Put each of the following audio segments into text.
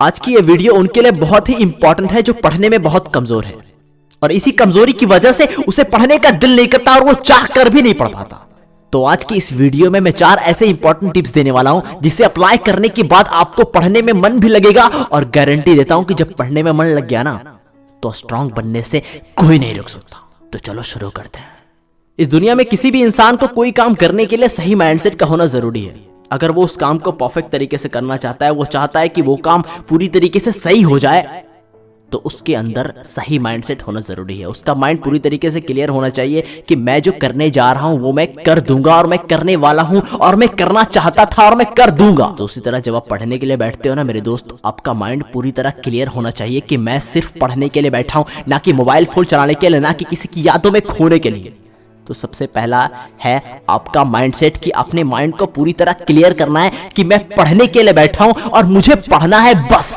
आज की ये वीडियो उनके लिए बहुत ही इंपॉर्टेंट है जो पढ़ने में बहुत कमजोर है और इसी कमजोरी की वजह से उसे पढ़ने का दिल नहीं करता और वो चाह कर भी नहीं पढ़ पाता। तो आज की इस वीडियो में मैं 4 ऐसे इंपॉर्टेंट टिप्स देने वाला हूं जिसे अप्लाई करने के बाद आपको पढ़ने में मन भी लगेगा और गारंटी देता हूं कि जब पढ़ने में मन लग गया ना तो स्ट्रांग बनने से कोई नहीं रोक सकता। तो चलो शुरू करते हैं। इस दुनिया में किसी भी इंसान को कोई काम करने के लिए सही माइंडसेट का होना जरूरी है। अगर वो उस काम को परफेक्ट तरीके से करना चाहता है, वो चाहता है कि वो काम पूरी तरीके से सही हो जाए, तो उसके अंदर सही माइंडसेट होना जरूरी है। उसका माइंड पूरी तरीके से क्लियर होना चाहिए कि मैं जो करने जा रहा हूं वो मैं कर दूंगा और मैं करने वाला हूं और मैं करना चाहता था और मैं कर दूंगा। तो उसी तरह जब आप पढ़ने के लिए बैठते हो ना मेरे दोस्त, आपका माइंड पूरी तरह क्लियर होना चाहिए कि मैं सिर्फ पढ़ने के लिए बैठा हूं, ना कि मोबाइल फोन चलाने के लिए, ना कि किसी की यादों में खोने के लिए। तो सबसे पहला है आपका माइंडसेट कि अपने माइंड को पूरी तरह क्लियर करना है कि मैं पढ़ने के लिए बैठा हूं और मुझे पढ़ना है बस।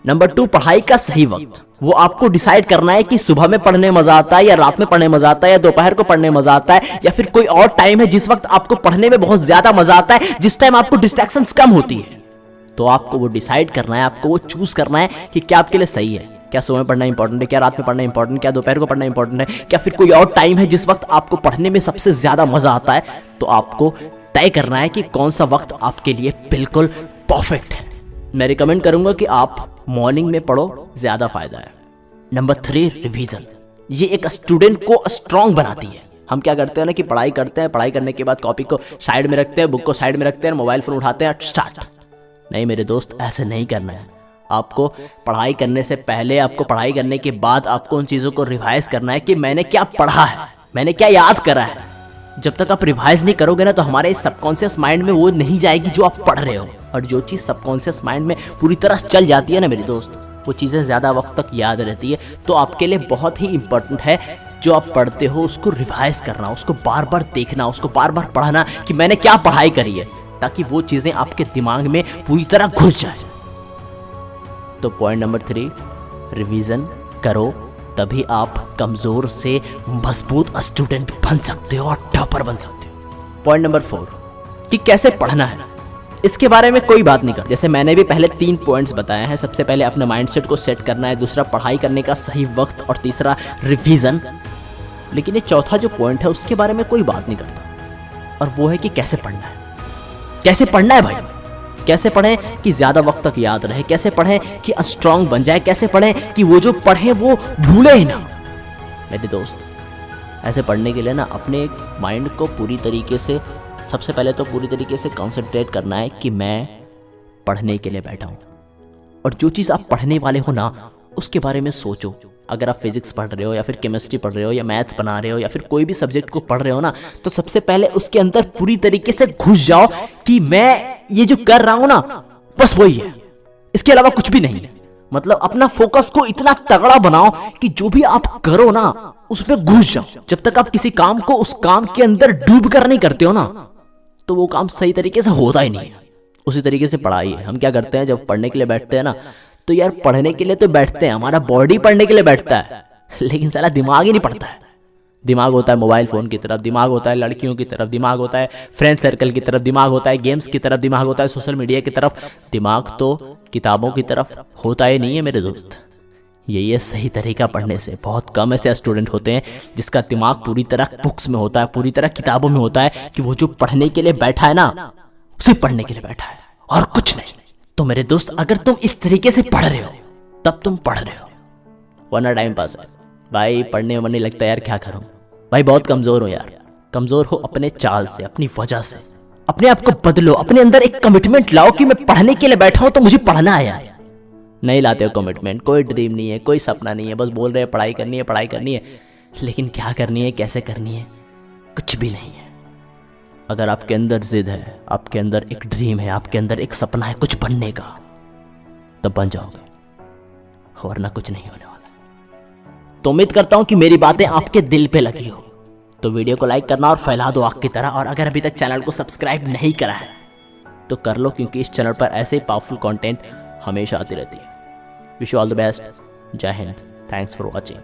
नंबर 2, पढ़ाई का सही वक्त। वो आपको डिसाइड करना है कि सुबह में पढ़ने मजा आता है या रात में पढ़ने मजा आता है या दोपहर को पढ़ने मजा आता है या फिर कोई और टाइम है जिस वक्त आपको पढ़ने में बहुत ज्यादा मजा आता है, जिस टाइम आपको डिस्ट्रैक्शंस कम होती है। तो आपको वो डिसाइड करना है, आपको वो चूज करना है कि क्या आपके लिए सही है। क्या सुबह पढ़ना इंपॉर्टेंट है, क्या रात में पढ़ना इंपॉर्टेंट है, क्या दोपहर को पढ़ना इंपॉर्टेंट है, क्या फिर कोई और टाइम है जिस वक्त आपको पढ़ने में सबसे ज्यादा मजा आता है। तो आपको तय करना है कि कौन सा वक्त आपके लिए बिल्कुल परफेक्ट है। मैं रिकमेंड करूंगा कि आप मॉर्निंग में पढ़ो, ज्यादा फायदा है। Number 3, revision. ये एक स्टूडेंट को स्ट्रांग बनाती है। हम क्या करते हैं ना कि पढ़ाई करते हैं, पढ़ाई करने के बाद कॉपी को साइड में रखते हैं, बुक को साइड में रखते हैं, मोबाइल फोन उठाते हैं, स्टार्ट। नहीं मेरे दोस्त, ऐसे नहीं करना है। आपको पढ़ाई करने से पहले, आपको पढ़ाई करने के बाद आपको उन चीज़ों को रिवाइज करना है कि मैंने क्या पढ़ा है, मैंने क्या याद करा है। जब तक आप रिवाइज नहीं करोगे ना तो हमारे सबकॉन्शियस माइंड में वो नहीं जाएगी जो आप पढ़ रहे हो। और जो चीज़ सबकॉन्शियस माइंड में पूरी तरह चल जाती है ना मेरे दोस्त, वो चीज़ें ज़्यादा वक्त तक याद रहती है। तो आपके लिए बहुत ही इंपॉर्टेंट है जो आप पढ़ते हो उसको रिवाइज करना, उसको बार बार देखना, उसको बार बार पढ़ना कि मैंने क्या पढ़ाई करी है, ताकि वो चीज़ें आपके दिमाग में पूरी तरह घुस जाए। तो पॉइंट नंबर 3, रिवीजन करो, तभी आप कमजोर से मजबूत स्टूडेंट बन सकते हो और टॉपर बन सकते हो। पॉइंट नंबर 4, कि कैसे पढ़ना है, इसके बारे में कोई बात नहीं करती। जैसे मैंने भी पहले 3 पॉइंट्स बताए हैं। सबसे पहले अपने माइंडसेट को सेट करना है, दूसरा पढ़ाई करने का सही वक्त और तीसरा रिवीजन। लेकिन ये चौथा जो पॉइंट है उसके बारे में कोई बात नहीं करता और वो है कि कैसे पढ़ना है। कैसे पढ़ना है भाई, कैसे पढ़ें कि ज्यादा वक्त तक याद रहे, कैसे पढ़ें कि स्ट्रांग बन जाए, कैसे पढ़ें कि वो जो पढ़े वो भूले ही ना। मेरे दोस्त, ऐसे पढ़ने के लिए ना अपने माइंड को पूरी तरीके से, सबसे पहले तो पूरी तरीके से कंसंट्रेट करना है कि मैं पढ़ने के लिए बैठा हूं। और जो चीज़ आप पढ़ने वाले हो ना उसके बारे में सोचो। अगर आप फिजिक्स पढ़ रहे हो या फिर केमिस्ट्री पढ़ रहे हो या मैथ्स बना रहे हो या फिर कोई भी सब्जेक्ट को पढ़ रहे हो ना, तो सबसे पहले उसके अंदर पूरी तरीके से घुस जाओ कि मैं ये जो कर रहा हूं ना बस वही है, इसके अलावा कुछ भी नहीं है। मतलब अपना फोकस को इतना तगड़ा बनाओ कि जो भी आप करो ना उसमें घुस जाओ। जब तक आप किसी काम को उस काम के अंदर डूब कर नहीं करते हो ना तो वो काम सही तरीके से होता ही नहीं है। उसी तरीके से पढ़ाई है। हम क्या करते हैं जब पढ़ने के लिए बैठते हैं ना, तो यार पढ़ने के लिए तो बैठते हैं, हमारा बॉडी पढ़ने के लिए बैठता है, लेकिन सारा दिमाग ही नहीं पढ़ता है। दिमाग होता है मोबाइल फोन की तरफ, दिमाग होता है लड़कियों की तरफ, दिमाग होता है फ्रेंड सर्कल की तरफ, दिमाग होता है गेम्स की तरफ, दिमाग होता है सोशल मीडिया की तरफ। दिमाग तो किताबों की तरफ होता ही नहीं है मेरे दोस्त। यही है सही तरीका पढ़ने से। बहुत कम ऐसे स्टूडेंट होते हैं जिसका दिमाग पूरी तरह बुक्स में होता है, पूरी तरह किताबों में होता है, कि वो जो पढ़ने के लिए बैठा है ना उसे पढ़ने के लिए बैठा है और कुछ नहीं। तो मेरे दोस्त, अगर तुम इस तरीके से पढ़ रहे हो तब तुम पढ़ रहे हो, वरना टाइम पास है भाई। पढ़ने में मन नहीं लगता यार, क्या करूं भाई, बहुत कमजोर हो यार। कमजोर हो अपने चाल से, अपनी वजह से। अपने आप को बदलो, अपने अंदर एक कमिटमेंट लाओ कि मैं पढ़ने के लिए बैठा हूं तो मुझे पढ़ना है यार। नहीं लाते हो कमिटमेंट, कोई ड्रीम नहीं है, कोई सपना नहीं है, बस बोल रहे हैं पढ़ाई करनी है, पढ़ाई करनी है, लेकिन क्या करनी है, कैसे करनी है, कुछ भी नहीं है। अगर आपके अंदर जिद है, आपके अंदर एक ड्रीम है, आपके अंदर एक सपना है कुछ बनने का, तब बन जाओगे, वरना कुछ नहीं होने वाला। तो उम्मीद करता हूं कि मेरी बातें आपके दिल पे लगी हो। तो वीडियो को लाइक करना और फैला दो आग की तरह। और अगर अभी तक चैनल को सब्सक्राइब नहीं करा है तो कर लो, क्योंकि इस चैनल पर ऐसे ही पावरफुल कंटेंट हमेशा आती रहती है। Wish you all the best. जय हिंद। Thanks for watching.